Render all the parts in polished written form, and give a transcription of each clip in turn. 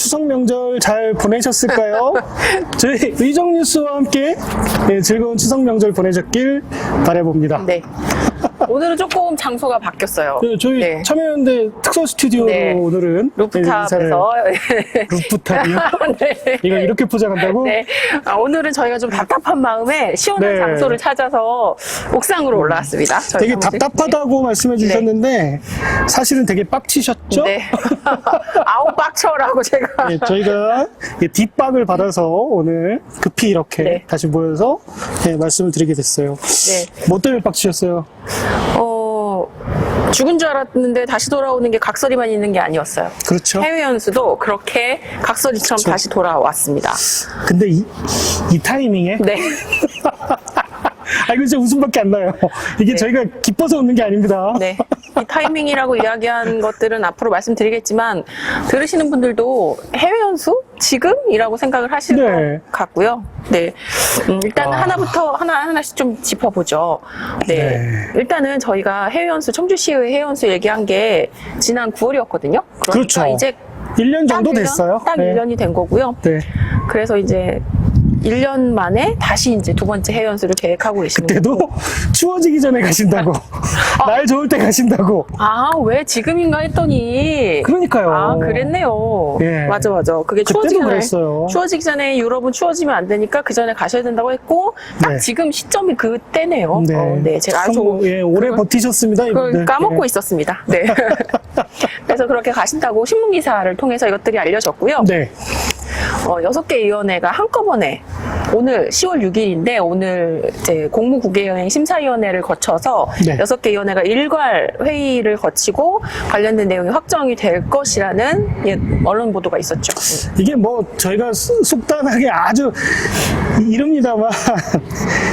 추석 명절 잘 보내셨을까요? 저희 의정뉴스와 함께 즐거운 추석 명절 보내셨길 바라봅니다. 네. 오늘은 조금 장소가 바뀌었어요. 네, 저희 네. 참여연대 특설 스튜디오로 네. 오늘은 루프탑에서. 루프탑이요? 네. 이걸 이렇게 포장한다고? 네. 오늘은 저희가 좀 답답한 마음에 시원한 네. 장소를 찾아서 옥상으로 올라왔습니다. 저희 되게 사무실. 답답하다고 말씀해 주셨는데 사실은 되게 빡치셨죠? 네. 아우 빡쳐라고 제가. 네, 저희가 뒷박을 받아서 오늘 급히 이렇게 네. 다시 모여서 말씀을 드리게 됐어요. 네. 뭐 때문에 빡치셨어요? 죽은 줄 알았는데 다시 돌아오는 게 각설이만 있는 게 아니었어요. 그렇죠. 해외 연수도 그렇게 각설이처럼 그렇죠. 다시 돌아왔습니다. 근데 이 타이밍에 네. 아, 이거 진짜 웃음밖에 안 나요. 이게 네. 저희가 기뻐서 웃는 게 아닙니다. 네. 이 타이밍이라고 이야기한 것들은 앞으로 말씀드리겠지만 들으시는 분들도 해외 연수? 지금이라고 생각을 하실 네. 것 같고요. 네. 일단은 하나씩 좀 짚어보죠. 네. 네. 일단은 저희가 해외 연수, 청주시의 해외 연수 얘기한 게 지난 9월이었거든요. 그러니까 그렇죠. 이제 1년 정도 딱 1년, 됐어요. 딱 네. 1년이 된 거고요. 네. 그래서 이제 1년 만에 다시 이제 두 번째 해외 연수를 계획하고 계시는 그때도 거고. 추워지기 전에 가신다고. 날 좋을 때 가신다고. 아, 왜 지금인가 했더니. 그러니까요. 아, 그랬네요. 예. 맞아. 그게 그때도 추워지기 전에. 그랬어요. 추워지기 전에 유럽은 추워지면 안 되니까 그 전에 가셔야 된다고 했고, 딱 네. 지금 시점이 그때네요. 네. 네. 제가 아주 참, 오래 버티셨습니다. 그걸 이분들. 까먹고 예. 있었습니다. 네. 그래서 그렇게 가신다고 신문기사를 통해서 이것들이 알려졌고요. 네. 6개 위원회가 한꺼번에 오늘 10월 6일인데 오늘 이제 공무국외여행 심사위원회를 거쳐서 네. 6개 위원회가 일괄 회의를 거치고 관련된 내용이 확정이 될 것이라는 언론 보도가 있었죠. 이게 뭐 저희가 속단하게 아주 이릅니다만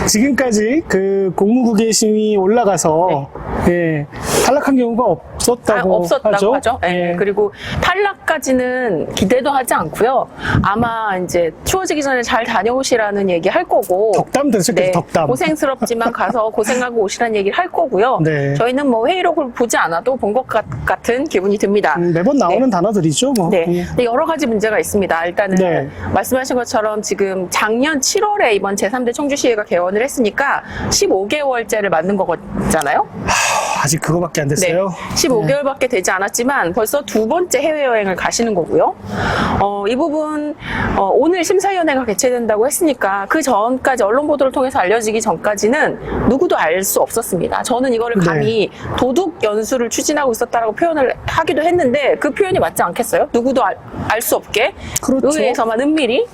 지금까지 그 공무국외심이 올라가서 예, 탈락한 경우가 없었다고 없었다고 하죠. 예. 예. 그리고 탈락까지는 기대도 하지 않고요. 아마 이제 추워지기 전에 잘 다녀오시라는 얘기 할 거고. 덕담 됐을게요. 덕담. 고생스럽지만 가서 고생하고 오시라는 얘기를 할 거고요. 네. 저희는 뭐 회의록을 보지 않아도 본 것 같은 기분이 듭니다. 매번 나오는 단어들이죠. 뭐. 네. 예. 근데 여러 가지 문제가 있습니다. 일단은 네. 말씀하신 것처럼 지금 작년 7월에 이번 제3대 청주시의회가 개원을 했으니까 15개월째를 맞는 거잖아요. 아직 그거밖에 안 네. 됐어요. 15개월밖에 되지 않았지만 벌써 두 번째 해외여행을 가시는 거고요. 이 부분 오늘 심사위원회가 개최된다고 했으니까 그 전까지 언론 보도를 통해서 알려지기 전까지는 누구도 알 수 없었습니다. 저는 이거를 감히 도둑 연수를 추진하고 있었다라고 표현을 하기도 했는데 그 표현이 맞지 않겠어요? 누구도 알 수 없게 그렇죠. 의회에서만 은밀히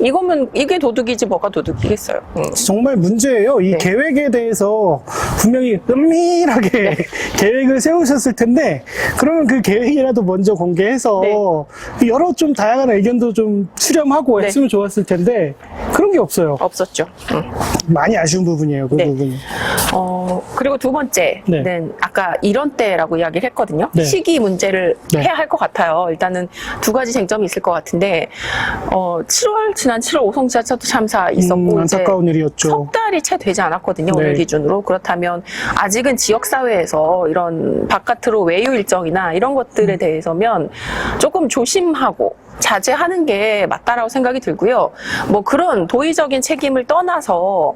이게 도둑이지 뭐가 도둑이겠어요. 정말 문제예요. 이 네. 계획에 대해서 분명히 은밀하게 계획을 세우셨을 텐데 그러면 그 계획이라도 먼저 공개해서 여러 좀 다양한 의견도 좀 수렴하고 네. 했으면 좋았을 텐데 그런 게 없어요. 없었죠. 많이 아쉬운 부분이에요. 그 네. 부분이. 그리고 두 번째는 네. 아까 이런 때라고 이야기를 했거든요. 네. 시기 문제를 네. 해야 할 것 같아요. 일단은 두 가지 쟁점이 있을 것 같은데, 지난 7월 오송 지하철 참사 있었고, 안타까운 이제 일이었죠. 석 달이 채 되지 않았거든요. 네. 오늘 기준으로. 그렇다면 아직은 지역사회에서 이런 바깥으로 외유 일정이나 이런 것들에 대해서면 조금 조심하고 자제하는 게 맞다라고 생각이 들고요. 뭐 그런 도의적인 책임을 떠나서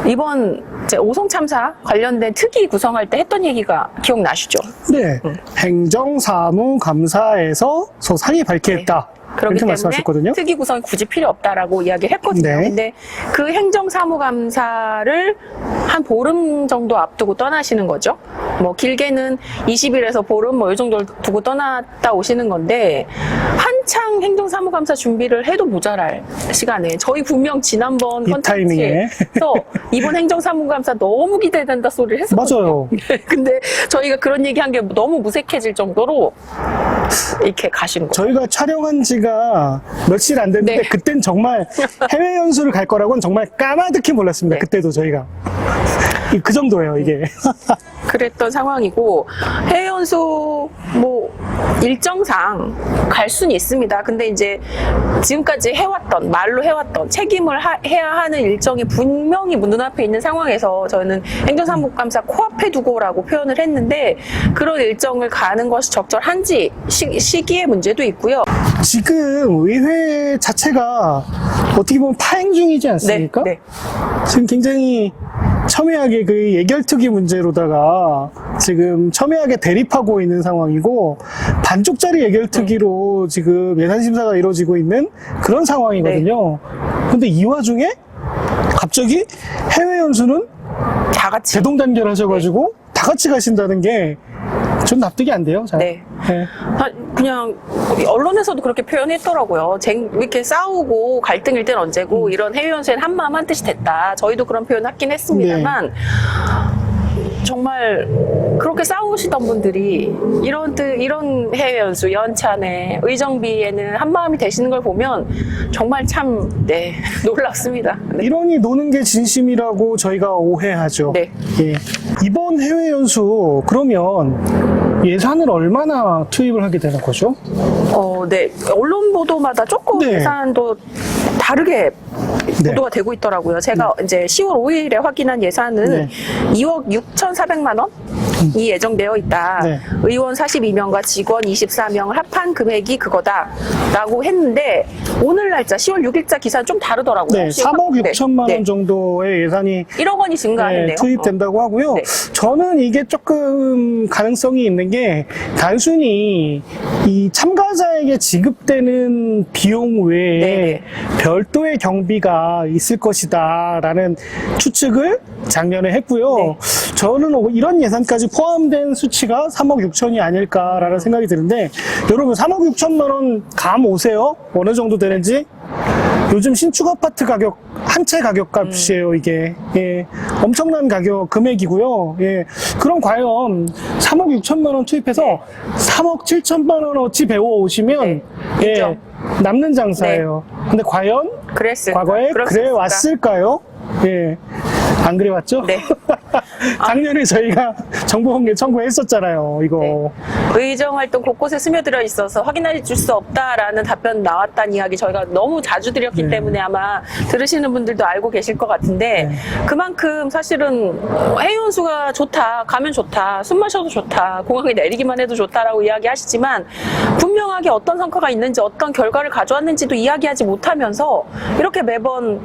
이번 이제 오송 참사 관련된 특위 구성할 때 했던 얘기가 기억나시죠? 네. 행정사무감사에서 소상히 밝히겠다. 그렇기 이렇게 때문에 말씀하셨거든요. 특위 구성이 굳이 필요 없다라고 이야기를 했거든요. 네. 근데 그 행정사무감사를 한 보름 정도 앞두고 떠나시는 거죠. 뭐 길게는 20일에서 보름 뭐 이 정도를 두고 떠났다 오시는 건데 한창 행정사무감사 준비를 해도 모자랄 시간에 저희 분명 지난번 이 타이밍에. 컨텐츠에서 이번 행정사무감사 너무 기대된다 소리를 했었거든요. 맞아요. 근데 저희가 그런 얘기한 게 너무 무색해질 정도로 이렇게 가시는 거예요. 저희가 촬영한 지가 며칠 안 됐는데 네. 그땐 정말 해외 연수를 갈 거라고는 정말 까마득히 몰랐습니다. 네. 그때도 저희가 그 정도예요, 이게. 그랬던 상황이고, 해외 연수 뭐 일정상 갈 수는 있습니다. 근데 이제 지금까지 해왔던, 말로 해왔던 책임을 해야 하는 일정이 분명히 눈앞에 있는 상황에서 저희는 행정사무감사 코앞에 두고라고 표현을 했는데, 그런 일정을 가는 것이 적절한지 시기의 문제도 있고요. 지금 의회 자체가 어떻게 보면 파행 중이지 않습니까? 네. 지금 굉장히 첨예하게 그 예결특위 문제로다가 지금 첨예하게 대립하고 있는 상황이고, 반쪽짜리 예결특위로 지금 예산심사가 이루어지고 있는 그런 상황이거든요. 근데 이 와중에 갑자기 해외 연수는 다 같이. 대동단결 하셔가지고 다 같이 가신다는 게 전 납득이 안 돼요. 잘. 네. 네. 그냥 언론에서도 그렇게 표현했더라고요. 이렇게 싸우고 갈등일 땐 언제고 이런 해외 연수엔 한마음 한뜻이 됐다. 저희도 그런 표현 하긴 했습니다만 정말 그렇게 싸우시던 분들이 이런 해외 연수 연찬에 의정비에는 한마음이 되시는 걸 보면 정말 참 놀랍습니다. 네. 이론이 노는 게 진심이라고 저희가 오해하죠. 네. 예. 이번 해외 연수 그러면 예산을 얼마나 투입을 하게 되는 거죠? 네. 언론 보도마다 조금 네. 예산도 다르게 네. 보도가 되고 있더라고요. 제가 이제 10월 5일에 확인한 예산은 네. 2억 6,400만 원? 이 예정되어 있다. 네. 의원 42명과 직원 24명을 합한 금액이 그거다라고 했는데 오늘 날짜 10월 6일자 기사는 좀 다르더라고요. 네, 3억 6천만 원 네. 정도의 예산이 1억 원이 증가하는데요. 투입된다고 하고요. 네. 저는 이게 조금 가능성이 있는 게 단순히 이 참가자에게 지급되는 비용 외에 네. 별도의 경비가 있을 것이다라는 추측을 작년에 했고요. 네. 저는 이런 예산까지 포함된 수치가 3억 6천이 아닐까라는 생각이 드는데, 여러분 3억 6천만 원 감 오세요? 어느 정도 되는지? 요즘 신축 아파트 가격 한 채 가격 값이에요, 이게. 예. 엄청난 가격 금액이고요. 예. 그럼 과연 3억 6천만 원 투입해서 3억 7천만 원어치 배워 오시면 네. 인정. 남는 장사예요. 근데 과연 그랬을까? 과거에 그럴 수 그래 있을까? 왔을까요? 예. 안 그래 왔죠? 네. 작년에 저희가 정보공개 청구했었잖아요, 이거. 네. 의정 활동 곳곳에 스며들어 있어서 확인해 줄 수 없다라는 답변 나왔다는 이야기 저희가 너무 자주 드렸기 네. 때문에 아마 들으시는 분들도 알고 계실 것 같은데, 네. 그만큼 사실은 해외 연수가 좋다, 가면 좋다, 숨 마셔도 좋다, 공항에 내리기만 해도 좋다라고 이야기하시지만 분명하게 어떤 성과가 있는지 어떤 결과를 가져왔는지도 이야기하지 못하면서 이렇게 매번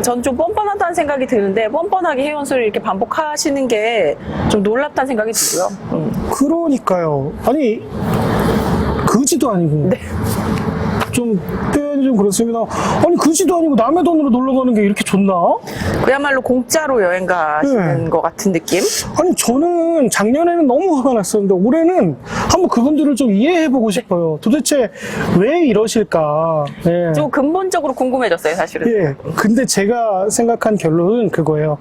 전 좀 뻔뻔하다는 생각이 드는데, 뻔뻔하게 해외 연수를 이렇게 반복하시는 게 좀 놀랍다는 생각이 들고요. 그러니까요. 아니, 그지도 아니고. 네. 좀 표현이 좀 그렇습니다. 아니, 그지도 아니고 남의 돈으로 놀러 가는 게 이렇게 좋나? 그야말로 공짜로 여행 가시는 네. 것 같은 느낌? 아니, 저는 작년에는 너무 화가 났었는데 올해는 한번 그분들을 좀 이해해보고 싶어요. 도대체 왜 이러실까? 예. 좀 근본적으로 궁금해졌어요, 사실은. 예. 근데 제가 생각한 결론은 그거예요.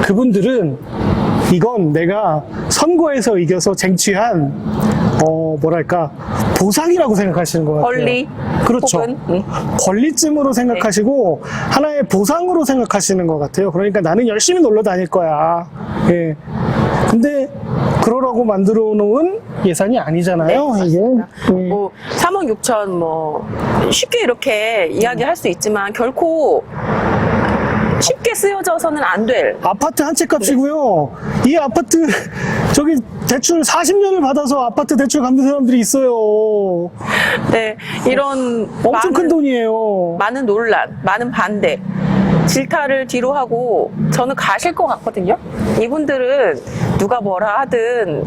그분들은 이건 내가 선거에서 이겨서 쟁취한 뭐랄까 보상이라고 생각하시는 것 같아요. 권리? 그렇죠. 혹은, 권리쯤으로 생각하시고 하나의 보상으로 생각하시는 것 같아요. 그러니까 나는 열심히 놀러 다닐 거야. 예. 근데 그러라고 만들어 놓은 예산이 아니잖아요. 네, 이게. 예. 뭐 3억 6천 뭐 쉽게 이렇게 이야기할 수 있지만 결코 쉽게 쓰여져서는 안 될. 아파트 한 채 값이고요. 이 아파트 저기 대출 40년을 받아서 아파트 대출 갚는 사람들이 있어요. 네, 이런 엄청 큰 돈이에요. 많은 논란, 많은 반대, 질타를 뒤로 하고 저는 가실 것 같거든요. 이분들은 누가 뭐라 하든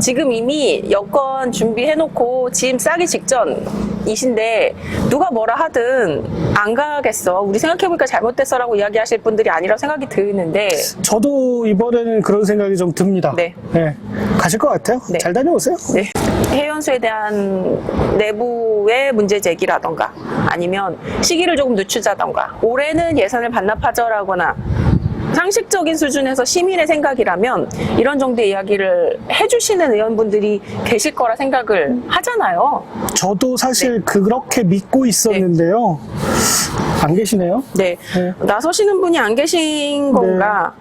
지금 이미 여권 준비해놓고 짐 싸기 직전이신데 누가 뭐라 하든 안 가겠어. 우리 생각해보니까 잘못됐어라고 이야기하실 분들이 아니라고 생각이 드는데 저도 이번에는 그런 생각이 좀 듭니다. 네. 네. 가실 것 같아요. 네. 잘 다녀오세요. 네. 해연수에 대한 내부의 문제 제기라던가 아니면 시기를 조금 늦추자던가 올해는 예산을 반납하자라거나 상식적인 수준에서 시민의 생각이라면 이런 정도의 이야기를 해주시는 의원분들이 계실 거라 생각을 하잖아요. 저도 사실 그렇게 믿고 있었는데요. 안 계시네요. 네. 네. 나서시는 분이 안 계신 건가?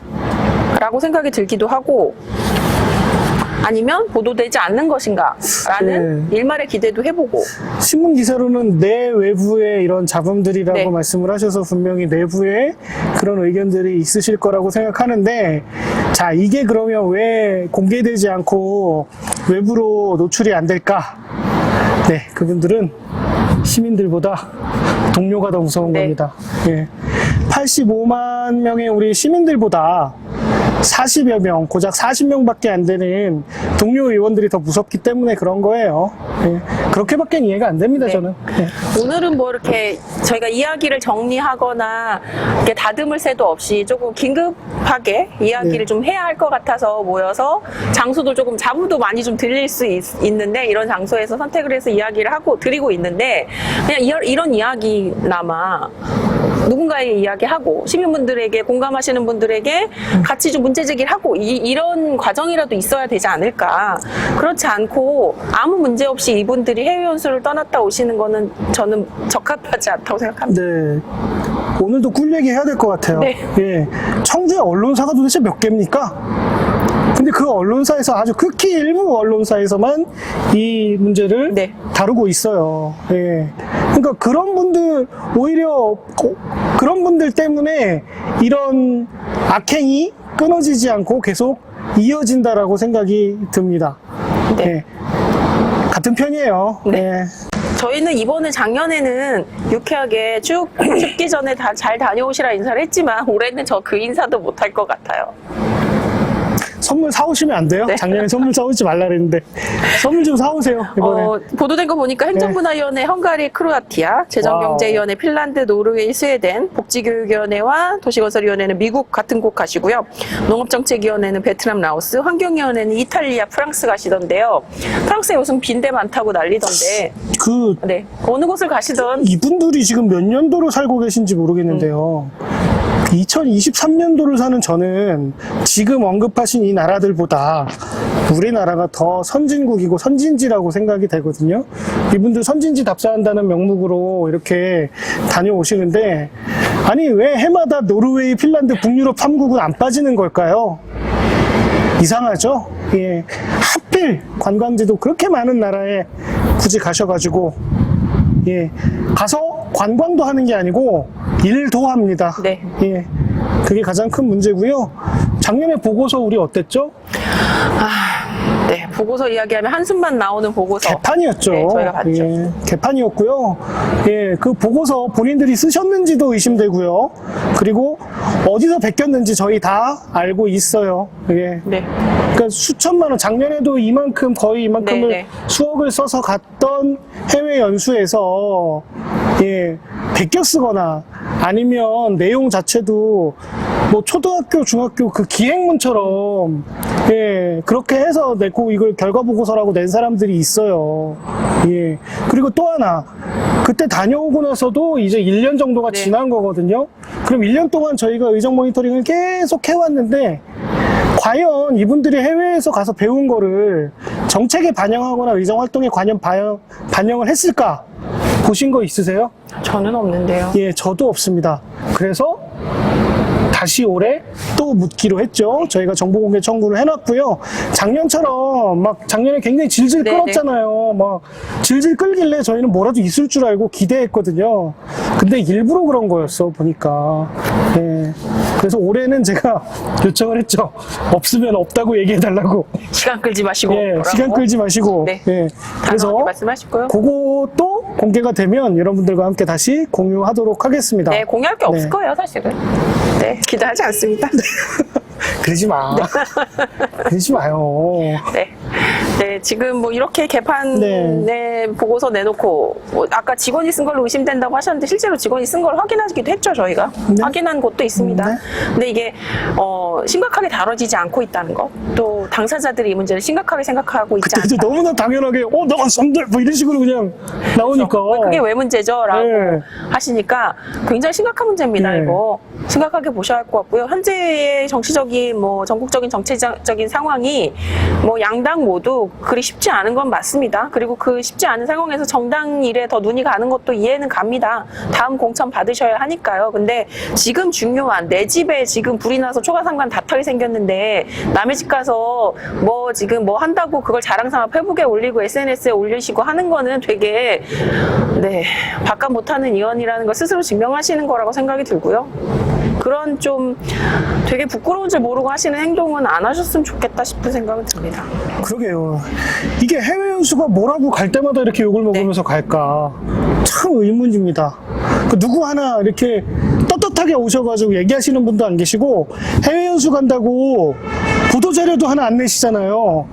라고 생각이 들기도 하고, 아니면 보도되지 않는 것인가라는 일말의 기대도 해보고. 신문 기사로는 내 외부의 이런 잡음들이라고 네. 말씀을 하셔서 분명히 내부에 그런 의견들이 있으실 거라고 생각하는데, 자, 이게 그러면 왜 공개되지 않고 외부로 노출이 안 될까? 네, 그분들은 시민들보다 동료가 더 무서운 네. 겁니다. 예. 85만 명의 우리 시민들보다 40여 명, 고작 40명밖에 안 되는 동료 의원들이 더 무섭기 때문에 그런 거예요. 예. 그렇게밖에 이해가 안 됩니다, 네. 저는. 예. 오늘은 뭐 이렇게 저희가 이야기를 정리하거나 이렇게 다듬을 새도 없이 조금 긴급하게 이야기를 네. 좀 해야 할 것 같아서 모여서, 장소도 조금 잡음도 많이 좀 들릴 수 있는데 이런 장소에서 선택을 해서 이야기를 하고 드리고 있는데, 그냥 이런 이야기나마 누군가에게 이야기하고 시민분들에게, 공감하시는 분들에게 같이 좀 문제 제기를 하고 이런 과정이라도 있어야 되지 않을까. 그렇지 않고 아무 문제 없이 이분들이 해외 연수를 떠났다 오시는 거는 저는 적합하지 않다고 생각합니다. 네. 오늘도 꿀 얘기 해야 될 것 같아요. 네. 예. 청주의 언론사가 도대체 몇 개입니까? 근데 그 언론사에서 아주 극히 일부 언론사에서만 이 문제를 네. 다루고 있어요. 예. 그러니까 그런 분들, 오히려 그런 분들 때문에 이런 악행이 끊어지지 않고 계속 이어진다라고 생각이 듭니다. 네. 예. 같은 편이에요. 네. 예. 저희는 작년에는 유쾌하게 쭉 춥기 전에 다 잘 다녀오시라 인사를 했지만 올해는 저 그 인사도 못할 것 같아요. 선물 사오시면 안 돼요? 네. 작년에 선물 사오지 말라 그랬는데 선물 좀 사오세요 이번에. 보도된 거 보니까 행정문화위원회 헝가리, 크로아티아, 재정경제위원회 핀란드, 노르웨이, 스웨덴, 복지교육위원회와 도시건설위원회는 미국 같은 곳 가시고요. 농업정책위원회는 베트남, 라오스, 환경위원회는 이탈리아, 프랑스 가시던데요. 프랑스에 요즘 빈대 많다고 난리던데, 그 네, 어느 곳을 가시던 이분들이 지금 몇 년도로 살고 계신지 모르겠는데요. 2023년도를 사는 저는 지금 언급하신 이 나라들보다 우리나라가 더 선진국이고 선진지라고 생각이 되거든요. 이분들 선진지 답사한다는 명목으로 이렇게 다녀오시는데, 아니 왜 해마다 노르웨이, 핀란드, 북유럽 3국은 안 빠지는 걸까요? 이상하죠? 예. 하필 관광지도 그렇게 많은 나라에 굳이 가셔가지고, 예. 가서 관광도 하는 게 아니고 일도 합니다. 네. 예. 그게 가장 큰 문제고요. 작년에 보고서 우리 어땠죠? 네, 보고서 이야기하면 한숨만 나오는 보고서. 개판이었죠. 네, 저희가 봤죠. 예, 개판이었고요. 예, 그 보고서 본인들이 쓰셨는지도 의심되고요. 그리고 어디서 베꼈는지 저희 다 알고 있어요. 예. 네. 그러니까 수천만 원, 작년에도 거의 이만큼을 네, 네. 수억을 써서 갔던 해외 연수에서 예, 베껴 쓰거나 아니면 내용 자체도 뭐 초등학교, 중학교 그 기행문처럼 예, 그렇게 해서 내고 이걸 결과 보고서라고 낸 사람들이 있어요. 예. 그리고 또 하나, 그때 다녀오고 나서도 이제 1년 정도가 네. 지난 거거든요. 그럼 1년 동안 저희가 의정 모니터링을 계속 해왔는데, 과연 이분들이 해외에서 가서 배운 거를 정책에 반영하거나 의정 활동에 반영을 했을까? 보신 거 있으세요? 저는 없는데요. 예, 저도 없습니다. 그래서 다시 올해 또 묻기로 했죠. 저희가 정보공개 청구를 해놨고요. 작년처럼 막 작년에 굉장히 질질 네네. 끌었잖아요. 막 질질 끌길래 저희는 뭐라도 있을 줄 알고 기대했거든요. 근데 일부러 그런 거였어 보니까. 예. 그래서 올해는 제가 요청을 했죠. 없으면 없다고 얘기해달라고. 시간 끌지 마시고. 예, 뭐라고? 시간 끌지 마시고. 네. 예. 그래서 단호하게 말씀하시고요. 그것도 공개가 되면 여러분들과 함께 다시 공유하도록 하겠습니다. 네, 공유할 게 없을 네. 거예요, 사실은. 네, 기대하지 않습니다. 그러지 마. 그러지 마요. 네. 네, 지금 뭐 이렇게 개판에 보고서 내놓고, 뭐 아까 직원이 쓴 걸로 의심된다고 하셨는데 실제로 직원이 쓴 걸 확인하기도 했죠, 저희가. 네. 확인한 곳도 있습니다. 네. 근데 이게 심각하게 다뤄지지 않고 있다는 것, 또 당사자들이 이 문제를 심각하게 생각하고 있지 그때 이제 않다. 너무나 당연하게 너가 썸들 뭐 이런 식으로 그냥 나오니까. 그게 왜 문제죠? 라고 네. 하시니까 굉장히 심각한 문제입니다, 네. 이거. 심각하게 보셔야 할 것 같고요. 현재의 정치적인, 뭐, 전국적인 정치적인 상황이 뭐, 양당 모두 그리 쉽지 않은 건 맞습니다. 그리고 그 쉽지 않은 상황에서 정당 일에 더 눈이 가는 것도 이해는 갑니다. 다음 공천 받으셔야 하니까요. 근데 지금 중요한 내 집에 지금 불이 나서 초가상관 다툼이 생겼는데 남의 집 가서 뭐 지금 뭐 한다고 그걸 자랑삼아 페북에 올리고 SNS에 올리시고 하는 거는 되게 네 바깥 못하는 의원이라는 걸 스스로 증명하시는 거라고 생각이 들고요. 그런 좀 되게 부끄러운 줄 모르고 하시는 행동은 안 하셨으면 좋겠다 싶은 생각은 듭니다. 그러게요. 이게 해외 연수가 뭐라고 갈 때마다 이렇게 욕을 먹으면서 갈까? 참 의문입니다. 그 누구 하나 이렇게 떳떳하게 오셔가지고 얘기하시는 분도 안 계시고 해외 연수 간다고 보도자료도 하나 안 내시잖아요.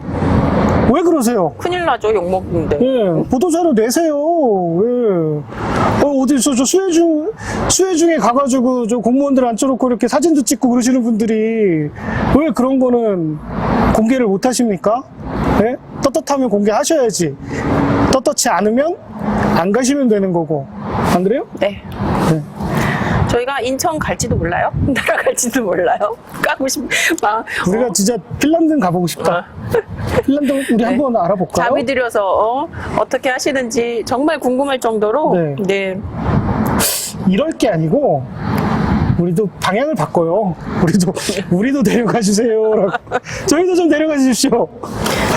왜 그러세요? 큰일 나죠, 욕먹는데. 예, 보도자료 내세요. 예. 어디서 저 수해 중에 가가지고 저 공무원들 앉혀놓고 이렇게 사진도 찍고 그러시는 분들이 왜 그런 거는 공개를 못 하십니까? 예? 떳떳하면 공개하셔야지. 떳떳지 않으면 안 가시면 되는 거고. 안 그래요? 네. 네. 저희가 인천 갈지도 몰라요. 날아갈지도 몰라요. 까고 싶다. 우리가 진짜 핀란드 가보고 싶다. 핀란드 우리 한번 알아볼까요? 자비 들여서 어떻게 하시는지 정말 궁금할 정도로 네. 네. 이럴 게 아니고 우리도 방향을 바꿔요. 우리도 데려가 주세요라고. 저희도 좀 데려가 주십시오.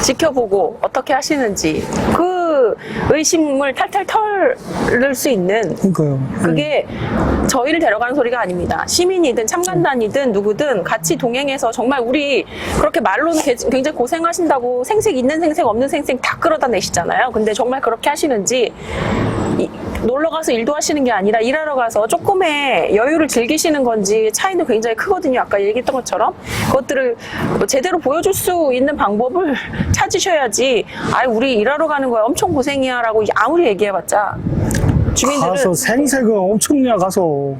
지켜보고 어떻게 하시는지 그 의심을 탈탈 털을 수 있는 그러니까요. 그게 저희를 데려가는 소리가 아닙니다. 시민이든 참관단이든 누구든 같이 동행해서 정말 우리 그렇게 말로는 굉장히 고생하신다고 생색 있는 생색 없는 생색 다 끌어다내시잖아요. 근데 정말 그렇게 하시는지 놀러 가서 일도 하시는 게 아니라 일하러 가서 조금의 여유를 즐기시는 건지 차이는 굉장히 크거든요. 아까 얘기했던 것처럼 그것들을 제대로 보여줄 수 있는 방법을 찾으셔야지. 우리 일하러 가는 거야 엄청 고생이야 라고 아무리 얘기해봤자 주민들은 가서 생색은 엄청나 가서.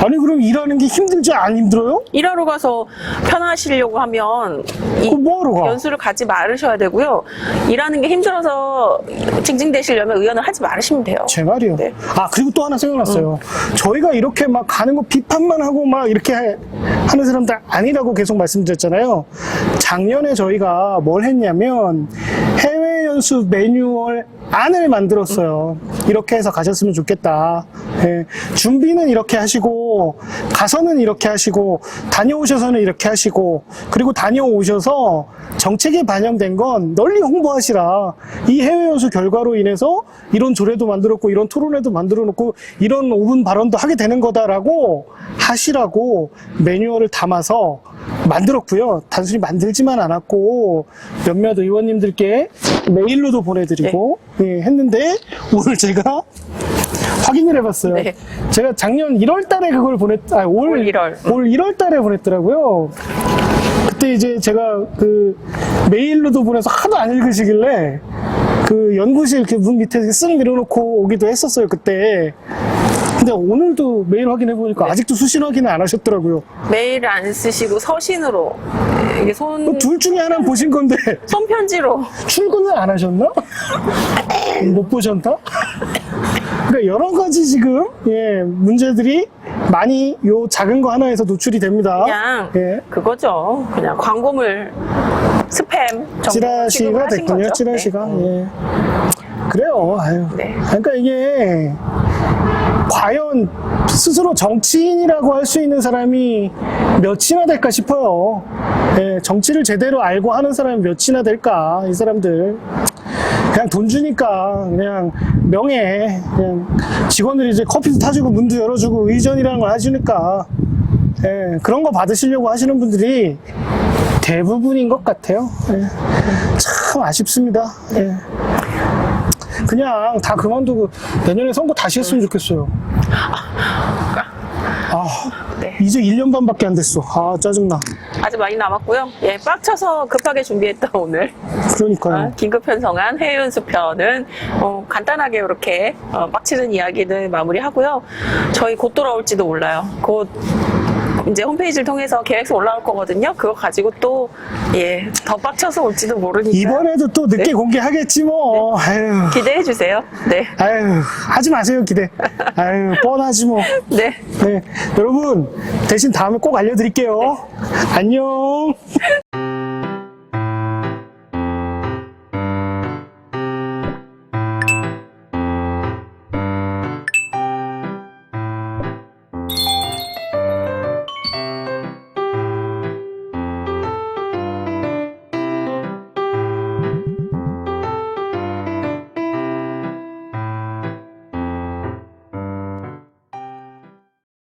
아니 그럼 일하는 게 힘들지 안 힘들어요? 일하러 가서 편하시려고 하면 그럼 뭐하러 가? 연수를 가지 말으셔야 되고요. 일하는 게 힘들어서 징징대시려면 의원을 하지 말으시면 돼요. 제 말이요. 네. 그리고 또 하나 생각났어요. 저희가 이렇게 막 가는 거 비판만 하고 막 이렇게 하는 사람들 아니라고 계속 말씀드렸잖아요. 작년에 저희가 뭘 했냐면 해외 연수 매뉴얼 안을 만들었어요. 이렇게 해서 가셨으면 좋겠다. 예, 준비는 이렇게 하시고 가서는 이렇게 하시고 다녀오셔서는 이렇게 하시고 그리고 다녀오셔서 정책에 반영된 건 널리 홍보하시라. 이 해외 연수 결과로 인해서 이런 조례도 만들었고 이런 토론회도 만들어 놓고 이런 5분 발언도 하게 되는 거다라고 하시라고 매뉴얼을 담아서 만들었고요. 단순히 만들지만 않았고 몇몇 의원님들께 메일로도 보내드리고 했는데 오늘 제가 확인을 해봤어요. 네. 제가 작년 1월 달에 그걸 올 1월 달에 보냈더라고요. 그때 이제 제가 그 메일로도 보내서 하도 안 읽으시길래 그 연구실 이렇게 문 밑에 쓱 내려놓고 오기도 했었어요, 그때. 근데 오늘도 메일 확인해보니까 아직도 수신 확인을 안 하셨더라고요. 메일 안 쓰시고 서신으로 이게 둘 중에 하나는 보신 건데 손편지로 출근을 안 하셨나? 못 보셨나? 그러니까 여러 가지 지금 문제들이 많이 요 작은 거 하나에서 노출이 됩니다. 그냥 예. 그거죠. 그냥 광고물 스팸 찌라시가 됐군요. 찌라시가. 예. 그래요. 아유. 네. 그러니까 이게 과연 스스로 정치인이라고 할 수 있는 사람이 몇이나 될까 싶어요. 예, 정치를 제대로 알고 하는 사람이 몇이나 될까, 이 사람들. 그냥 돈 주니까, 그냥 명예, 그냥 직원들이 이제 커피도 타주고 문도 열어주고 의전이라는 걸 해주니까, 예, 그런 거 받으시려고 하시는 분들이 대부분인 것 같아요. 예, 참 아쉽습니다. 예. 그냥 다 그만두고 내년에 선거 다시 했으면 좋겠어요. 네. 이제 1년 반밖에 안 됐어. 짜증나. 아직 많이 남았고요. 예, 빡쳐서 급하게 준비했던 오늘 그러니까요. 긴급 편성한 해외 연수 편은 간단하게 이렇게 빡치는 이야기를 마무리하고요. 저희 곧 돌아올지도 몰라요. 곧 이제 홈페이지를 통해서 계획서 올라올 거거든요. 그거 가지고 또 더 빡쳐서 올지도 모르니까 이번에도 또 늦게 공개하겠지 뭐. 아유. 기대해 주세요. 네. 아유, 하지 마세요, 기대. 아유, 뻔하지 뭐. 네. 네. 여러분, 대신 다음에 꼭 알려드릴게요. 안녕.